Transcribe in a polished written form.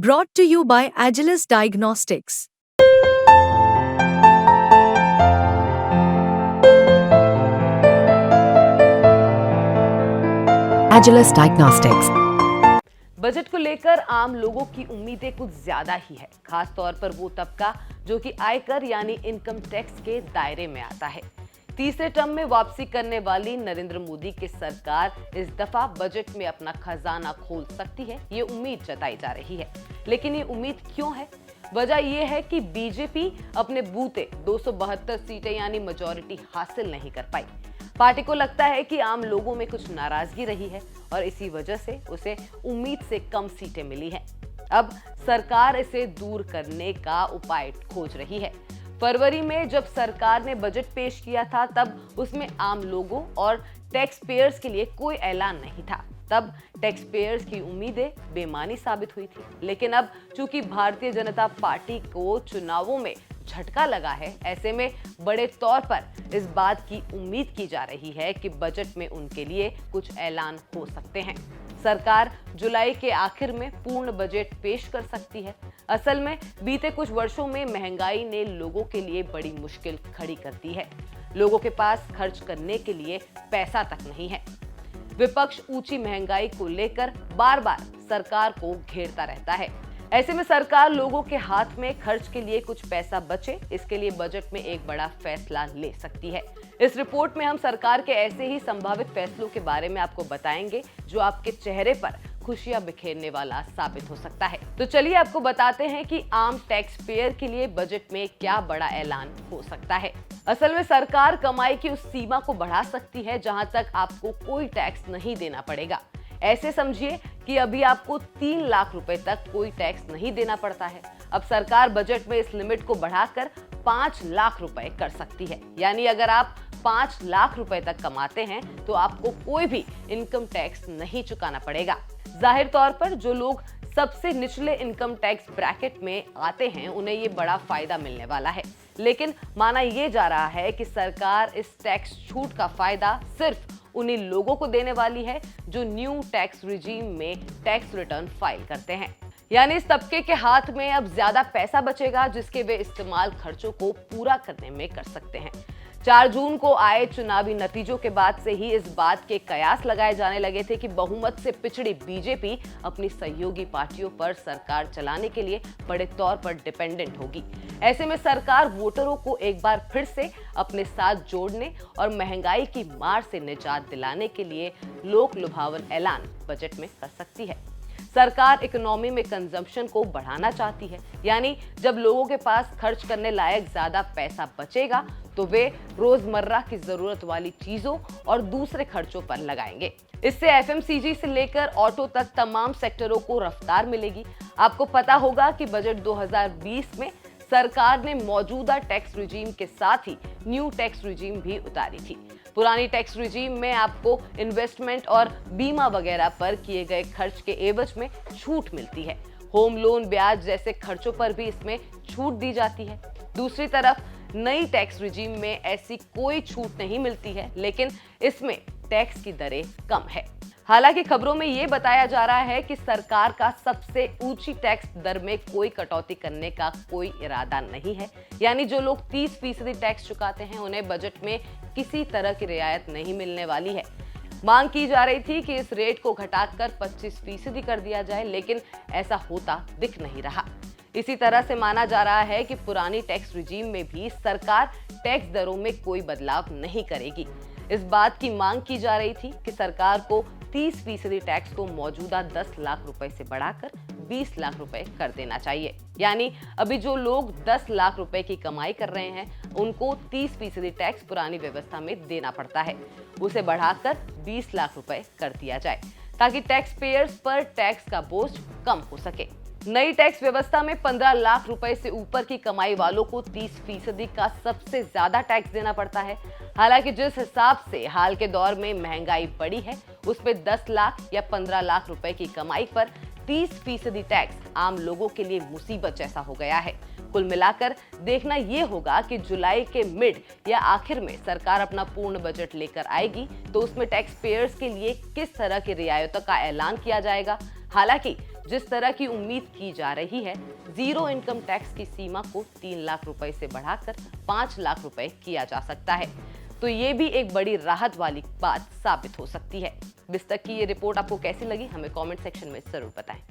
Brought to you by Agilus Diagnostics. Agilus Diagnostics. Budget को लेकर आम लोगों की उम्मीदें कुछ ज्यादा ही है, खास तौर पर वो तबका जो कि आयकर यानी इनकम टैक्स के दायरे में आता है। तीसरे टर्म में वापसी करने वाली नरेंद्र मोदी की सरकार इस दफा बजट में अपना खजाना खोल सकती है, ये उम्मीद जताई जा रही है। लेकिन ये उम्मीद क्यों है? वजह यह है कि बीजेपी अपने बूते 272 सीटें यानी मेजॉरिटी हासिल नहीं कर पाई। पार्टी को लगता है कि आम लोगों में कुछ नाराजगी रही है और इसी वजह से उसे उम्मीद से कम सीटें मिली हैं। अब सरकार इसे दूर करने का उपाय खोज रही है। फरवरी में जब सरकार ने बजट पेश किया था तब उसमें आम लोगों और टैक्स पेयर्स के लिए कोई ऐलान नहीं था। तब टैक्स पेयर्स की उम्मीदें बेमानी साबित हुई थी। लेकिन अब चूंकि भारतीय जनता पार्टी को चुनावों में झटका लगा है, ऐसे में बड़े तौर पर इस बात की उम्मीद की जा रही है कि बजट में उनके लिए कुछ ऐलान हो सकते हैं। सरकार जुलाई के आखिर में पूर्ण बजट पेश कर सकती है। असल में बीते कुछ वर्षों में महंगाई ने लोगों के लिए बड़ी मुश्किल खड़ी कर दी है। लोगों के पास खर्च करने के लिए पैसा तक नहीं है। विपक्ष ऊंची महंगाई को लेकर बार बार सरकार को घेरता रहता है। ऐसे में सरकार लोगों के हाथ में खर्च के लिए कुछ पैसा बचे, इसके लिए बजट में एक बड़ा फैसला ले सकती है। इस रिपोर्ट में हम सरकार के ऐसे ही संभावित फैसलों के बारे में आपको बताएंगे जो आपके चेहरे पर खुशियां बिखेरने वाला साबित हो सकता है। तो चलिए आपको बताते हैं कि आम टैक्स पेयर के लिए बजट में क्या बड़ा ऐलान हो सकता है। असल में सरकार कमाई की उस सीमा को बढ़ा सकती है जहां तक आपको कोई टैक्स नहीं देना पड़ेगा। ऐसे समझिए कि अभी आपको 3 लाख रुपए तक कोई टैक्स नहीं देना पड़ता है। अब सरकार बजट में इस लिमिट को बढ़ाकर 5 लाख रुपए कर सकती है। यानी अगर आप 5 लाख रुपए तक कमाते हैं तो आपको कोई भी इनकम टैक्स नहीं चुकाना पड़ेगा। जाहिर तौर पर जो लोग सबसे निचले इनकम टैक्स ब्रैकेट में आते हैं उन्हें ये बड़ा फायदा मिलने वाला है। लेकिन माना ये जा रहा है कि सरकार इस टैक्स छूट का फायदा सिर्फ उन्हीं लोगों को देने वाली है जो न्यू टैक्स रिजीम में टैक्स रिटर्न फाइल करते हैं। यानी इस तबके के हाथ में अब ज्यादा पैसा बचेगा जिसके वे इस्तेमाल खर्चों को पूरा करने में कर सकते हैं। 4 जून को आए चुनावी नतीजों के बाद से ही इस बात के कयास लगाए जाने लगे थे कि बहुमत से पिछड़ी बीजेपी अपनी सहयोगी पार्टियों पर सरकार चलाने के लिए बड़े तौर पर डिपेंडेंट होगी। ऐसे में सरकार वोटरों को एक बार फिर से अपने साथ जोड़ने और महंगाई की मार से निजात दिलाने के लिए लोक लुभावन ऐलान बजट में कर सकती है। सरकार इकोनॉमी में कंजम्पशन को बढ़ाना चाहती है, यानी जब लोगों के पास खर्च करने लायक ज्यादा पैसा बचेगा तो वे रोजमर्रा की जरूरत वाली चीजों और दूसरे खर्चों पर लगाएंगे। इससे एफएमसीजी से लेकर ऑटो तक तमाम सेक्टरों को रफ्तार मिलेगी। आपको पता होगा कि बजट 2020 में सरकार ने मौजूदा टैक्स रिजीम के साथ ही न्यू टैक्स रिजीम भी उतारी थी। पुरानी टैक्स रिजीम में आपको इन्वेस्टमेंट और बीमा वगैरह पर किए गए खर्च के एवज में छूट मिलती है। होम लोन ब्याज जैसे खर्चों पर भी इसमें छूट दी जाती है। दूसरी तरफ नई टैक्स रिजीम में ऐसी कोई छूट नहीं मिलती है, लेकिन इसमें टैक्स की दरें कम है। हालांकि खबरों में ये बताया जा रहा है कि सरकार का सबसे ऊंची टैक्स दर में कोई कटौती करने का कोई इरादा नहीं है। यानी जो लोग 30% टैक्स चुकाते हैं उन्हें बजट में किसी तरह की रियायत नहीं मिलने वाली है। मांग की जा रही थी कि इस रेट को घटाकर 25% कर दिया जाए, लेकिन ऐसा होता दिख नहीं रहा। इसी तरह से माना जा रहा है कि पुरानी टैक्स रिजीम में भी सरकार टैक्स दरों में कोई बदलाव नहीं करेगी। इस बात की मांग की जा रही थी कि सरकार को 30% टैक्स को मौजूदा 10 लाख रुपए से बढ़ाकर 20 लाख रुपए कर देना चाहिए। यानी अभी जो लोग 10 लाख रुपए की कमाई कर रहे हैं उनको 30% टैक्स पुरानी व्यवस्था में देना पड़ता है, उसे बढ़ाकर 20 लाख रुपए कर दिया जाए ताकि टैक्स पेयर्स पर टैक्स का बोझ कम हो सके। नई टैक्स व्यवस्था में 15 लाख रुपए से ऊपर की कमाई वालों को 30% का सबसे ज्यादा टैक्स देना पड़ता है। हालांकि जिस हिसाब से हाल के दौर में महंगाई बढ़ी है उसमें 10 लाख या 15 लाख रुपए की कमाई पर 30% टैक्स आम लोगों के लिए मुसीबत जैसा हो गया है। कुल मिलाकर देखना यह होगा कि जुलाई के मिड या आखिर में सरकार अपना पूर्ण बजट लेकर आएगी तो उसमें टैक्स पेयर्स के लिए किस तरह की रियायतों का ऐलान किया जाएगा। हालांकि जिस तरह की उम्मीद की जा रही है, जीरो इनकम टैक्स की सीमा को 3 लाख रुपए से बढ़ाकर 5 लाख रुपए किया जा सकता है। तो ये भी एक बड़ी राहत वाली बात साबित हो सकती है। बिस्तक की ये रिपोर्ट आपको कैसी लगी, हमें कमेंट सेक्शन में जरूर बताएं।